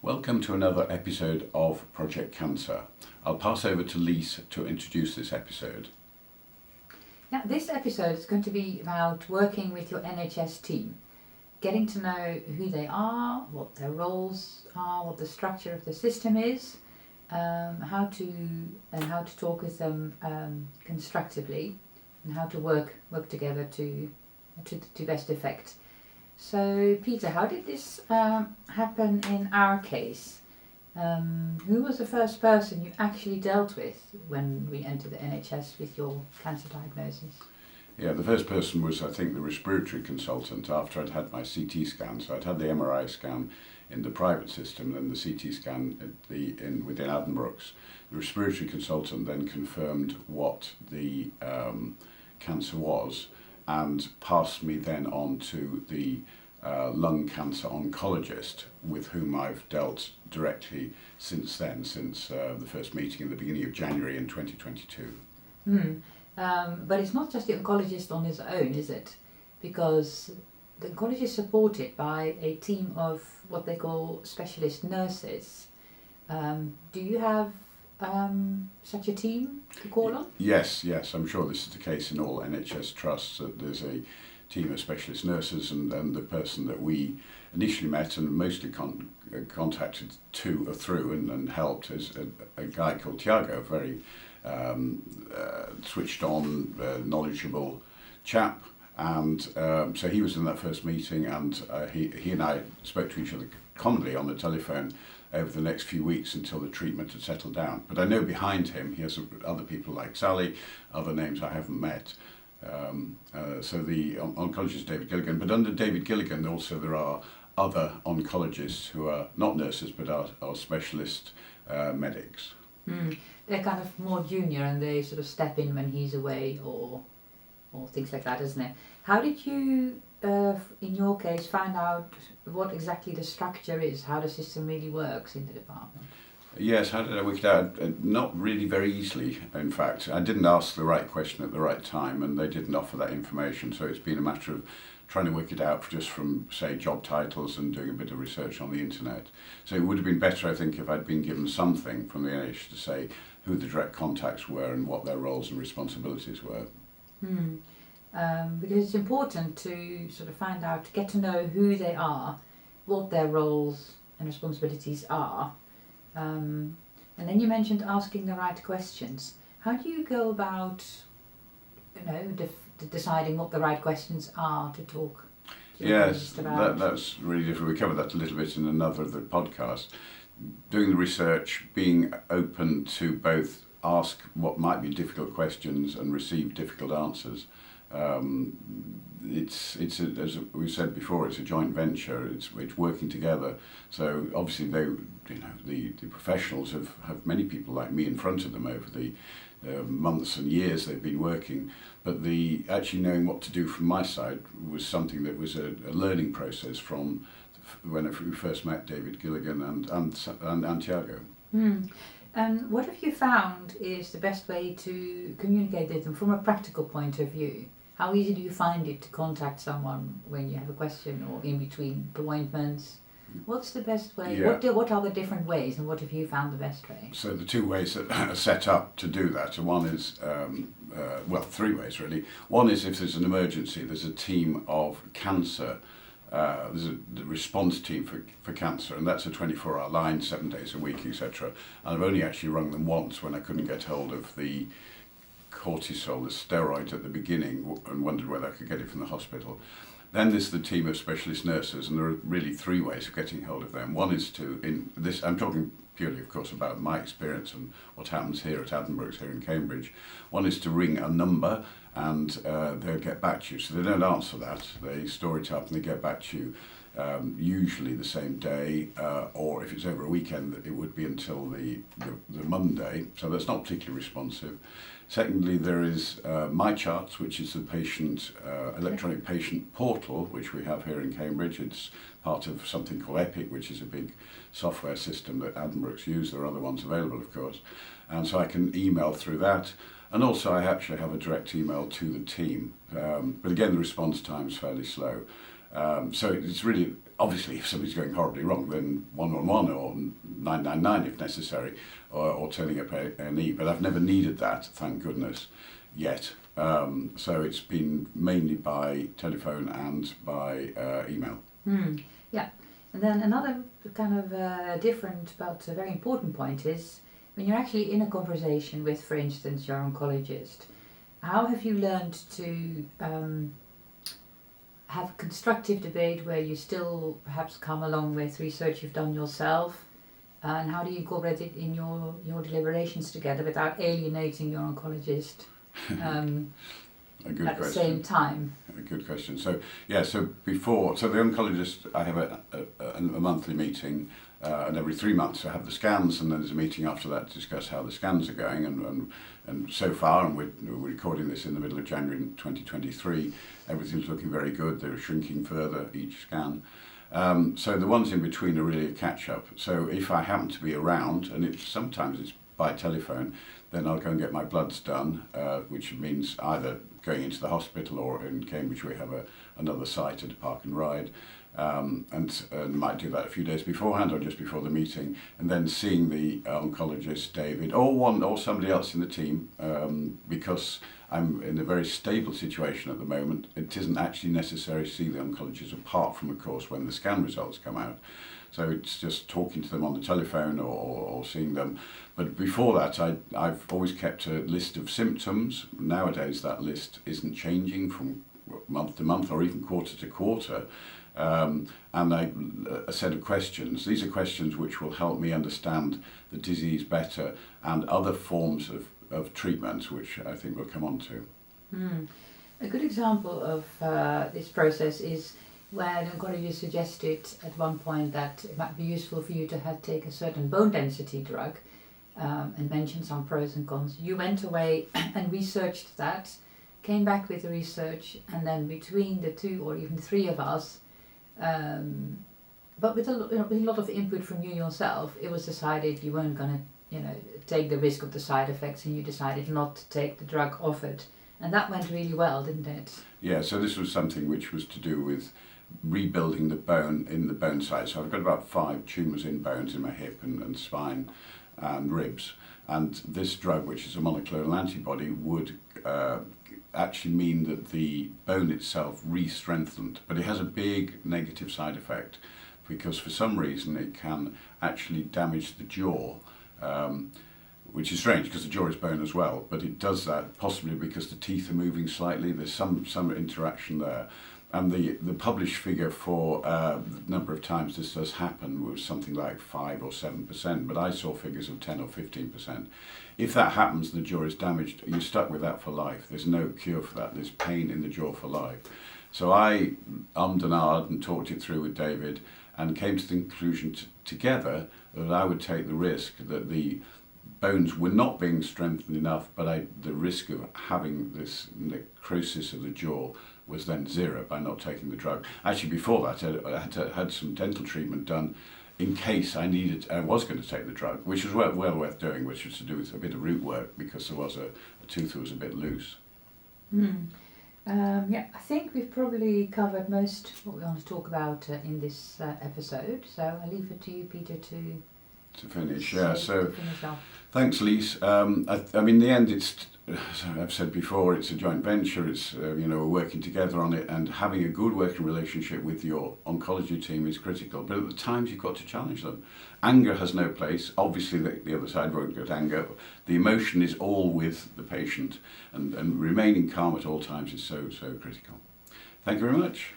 Welcome to another episode of Project Cancer. I'll pass over to Lise to introduce this episode. Now, this episode is going to be about working with your NHS team, getting to know who they are, what their roles are, what the structure of the system is, how to talk with them constructively, and how to work together to best effect. So, Peter, how did this happen in our case? Who was the first person you actually dealt with when we entered the NHS with your cancer diagnosis? Yeah, the first person was, I think, the respiratory consultant after I'd had my CT scan. So I'd had the MRI scan in the private system, then the CT scan within Addenbrooke's. The respiratory consultant then confirmed what the cancer was and passed me then on to the lung cancer oncologist with whom I've dealt directly since then, since the first meeting in the beginning of January in 2022. But it's not just the oncologist on his own, is it? Because the oncologist is supported by a team of what they call specialist nurses. Do you have such a team to call on? Yes, I'm sure this is the case in all NHS trusts, that there's a team of specialist nurses, and the person that we initially met and mostly contacted through and helped is a guy called Tiago, a very switched on, knowledgeable chap, and so he was in that first meeting, and he and I spoke to each other commonly on the telephone over the next few weeks until the treatment had settled down. But I know behind him he has other people like Sally, other names I haven't met. So the oncologist is David Gilligan, but under David Gilligan also there are other oncologists who are not nurses but are specialist medics. They're kind of more junior and they sort of step in when he's away or things like that, isn't it? How did you, in your case, find out what exactly the structure is, how the system really works in the department? Yes, how did I work it out? Not really very easily, in fact. I didn't ask the right question at the right time and they didn't offer that information, so it's been a matter of trying to work it out just from, say, job titles and doing a bit of research on the internet. So it would have been better, I think, if I'd been given something from the NHS to say who the direct contacts were and what their roles and responsibilities were. Because it's important to sort of find out, to get to know who they are, what their roles and responsibilities are. And then you mentioned asking the right questions. How do you go about, deciding what the right questions are to talk to Yes, about? that's really different. We covered that a little bit in another of the podcasts. Doing the research, being open to both ask what might be difficult questions and receive difficult answers. As we've said before, it's a joint venture. It's working together. So obviously the professionals have many people like me in front of them over the months and years they've been working. But the actually knowing what to do from my side was something that was a learning process from when we first met David Gilligan and Tiago. And what have you found is the best way to communicate with them from a practical point of view? How easy do you find it to contact someone when you have a question or in between appointments? What's the best way? Yeah. What are the different ways and what have you found the best way? So the two ways that are set up to do that, one is, three ways really. One is if there's an emergency, there's a team of cancer. There's the response team for cancer, and that's a 24-hour line, 7 days a week, etc. And I've only actually rung them once when I couldn't get hold of the cortisol, the steroid at the beginning, and wondered whether I could get it from the hospital. Then there's the team of specialist nurses, and there are really three ways of getting hold of them. One is I'm talking purely, of course, about my experience and what happens here at Addenbrooke's here in Cambridge. One is to ring a number and they'll get back to you. So they don't answer that, they store it up and they get back to you usually the same day, or if it's over a weekend, it would be until the Monday, so that's not particularly responsive. Secondly, there is MyCharts, which is the patient electronic patient portal, which we have here in Cambridge. It's part of something called Epic, which is a big software system that Addenbrooke's use. There are other ones available, of course. And so I can email through that. And also I actually have a direct email to the team. But again, the response time is fairly slow. So it's really obviously, if somebody's going horribly wrong, then 111 or 999 if necessary, or turning up A&E. But I've never needed that, thank goodness, yet. So it's been mainly by telephone and by email. Yeah, and then another kind of different but a very important point is when you're actually in a conversation with, for instance, your oncologist, how have you learned to have a constructive debate where you still perhaps come along with research you've done yourself, and how do you incorporate it in your deliberations together without alienating your oncologist A good at question. the same time? A good question. So so the oncologist, I have a monthly meeting, and every 3 months I have the scans, and then there's a meeting after that to discuss how the scans are going, and so far, and we're recording this in the middle of January 2023, everything's looking very good. They're shrinking further each scan. So the ones in between are really a catch-up. So if I happen to be around, and sometimes it's by telephone, then I'll go and get my bloods done, which means either going into the hospital, or in Cambridge we have another site at Park and Ride, and might do that a few days beforehand or just before the meeting, and then seeing the oncologist, David, or somebody else in the team, because I'm in a very stable situation at the moment. It isn't actually necessary to see the oncologist, apart from, of course, when the scan results come out. So it's just talking to them on the telephone or seeing them. But before that, I've always kept a list of symptoms. Nowadays, that list isn't changing from month to month or even quarter to quarter. And a set of questions. These are questions which will help me understand the disease better and other forms of treatment, which I think we'll come on to. A good example of this process is where the oncologist suggested at one point that it might be useful for you to take a certain bone density drug, and mentioned some pros and cons. You went away and researched that, came back with the research, and then between the 2 or even 3 of us, but with a lot of input from you yourself, it was decided you weren't going to take the risk of the side effects, and you decided not to take the drug offered. And that went really well, didn't it? Yeah, so this was something which was to do with rebuilding the bone in the bone site. So I've got about 5 tumours in bones in my hip and spine and ribs. And this drug, which is a monoclonal antibody, would actually mean that the bone itself re-strengthened. But it has a big negative side effect, because for some reason it can actually damage the jaw, which is strange because the jaw is bone as well, but it does that possibly because the teeth are moving slightly. There's some interaction there. And the published figure for the number of times this does happen was something like 5 or 7%, but I saw figures of 10 or 15%. If that happens, the jaw is damaged, you're stuck with that for life. There's no cure for that. There's pain in the jaw for life. So I ummed and ahed and talked it through with David and came to the conclusion together that I would take the risk that the bones were not being strengthened enough, but the risk of having this necrosis of the jaw was then 0 by not taking the drug. Actually, before that, I had some dental treatment done in case I was going to take the drug, which was well worth doing, which was to do with a bit of root work because there was a tooth that was a bit loose. I think we've probably covered most what we want to talk about in this episode. So I'll leave it to you, Peter, to finish. to finish off. Thanks, Lise. I mean, in the end, as I've said before, it's a joint venture. It's we're working together on it, and having a good working relationship with your oncology team is critical. But at the times, you've got to challenge them. Anger has no place. Obviously, the other side won't get anger. The emotion is all with the patient, and remaining calm at all times is so critical. Thank you very much.